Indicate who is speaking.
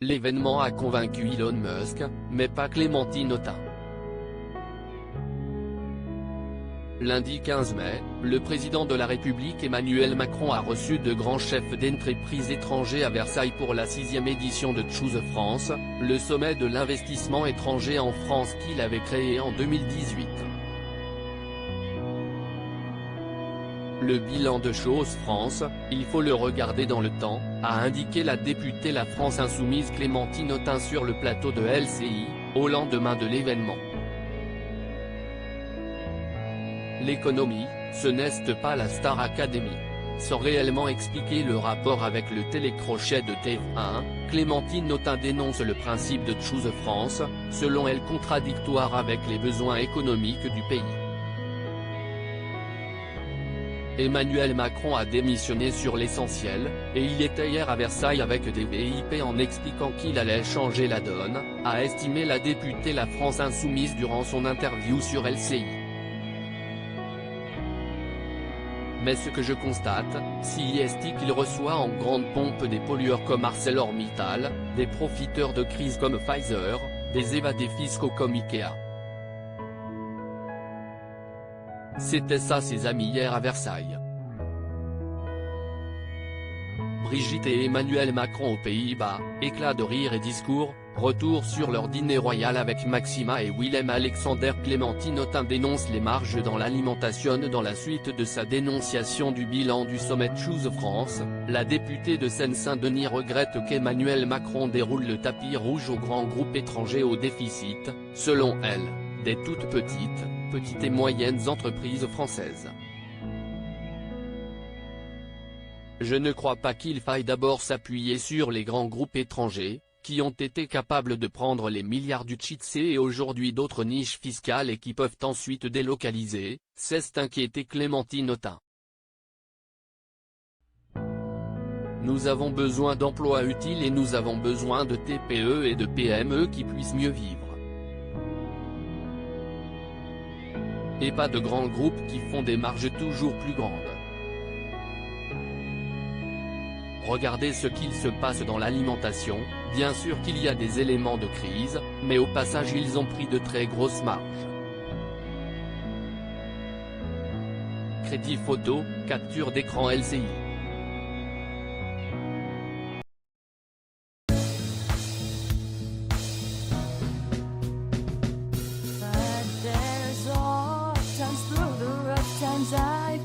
Speaker 1: L'événement a convaincu Elon Musk, mais pas Clémentine Autain. Lundi 15 mai, le président de la République Emmanuel Macron a reçu de grands chefs d'entreprises étrangers à Versailles pour la 6e édition de Choose France, le sommet de l'investissement étranger en France qu'il avait créé en 2018. Le bilan de Choose France, il faut le regarder dans le temps, a indiqué la députée La France Insoumise Clémentine Autain sur le plateau de LCI, au lendemain de l'événement. L'économie, ce n'est pas la Star Academy. Sans réellement expliquer le rapport avec le télécrochet de TF1, Clémentine Autain dénonce le principe de Choose France, selon elle contradictoire avec les besoins économiques du pays. Emmanuel Macron a démissionné sur l'essentiel, et il était hier à Versailles avec des VIP en expliquant qu'il allait changer la donne, a estimé la députée La France Insoumise durant son interview sur LCI. Mais ce que je constate, si est qu'il reçoit en grande pompe des pollueurs comme ArcelorMittal, des profiteurs de crise comme Pfizer, des évadés fiscaux comme Ikea. C'était ça ses amis hier à Versailles. Brigitte et Emmanuel Macron aux Pays-Bas, éclat de rire et discours, retour sur leur dîner royal avec Maxima et Willem Alexander. Clémentine Autain dénonce les marges dans l'alimentation. Dans la suite de sa dénonciation du bilan du sommet Choose France, la députée de Seine-Saint-Denis regrette qu'Emmanuel Macron déroule le tapis rouge aux grands groupes étrangers au déficit, selon elle, des toutes petites et moyennes entreprises françaises. Je ne crois pas qu'il faille d'abord s'appuyer sur les grands groupes étrangers, qui ont été capables de prendre les milliards du Tsitse et aujourd'hui d'autres niches fiscales et qui peuvent ensuite délocaliser, s'est inquiétée Clémentine Autain. Nous avons besoin d'emplois utiles et nous avons besoin de TPE et de PME qui puissent mieux vivre. Et pas de grands groupes qui font des marges toujours plus grandes. Regardez ce qu'il se passe dans l'alimentation, bien sûr qu'il y a des éléments de crise, mais au passage ils ont pris de très grosses marges. Crédit photo, capture d'écran LCI.
Speaker 2: But there's all times through the rough times I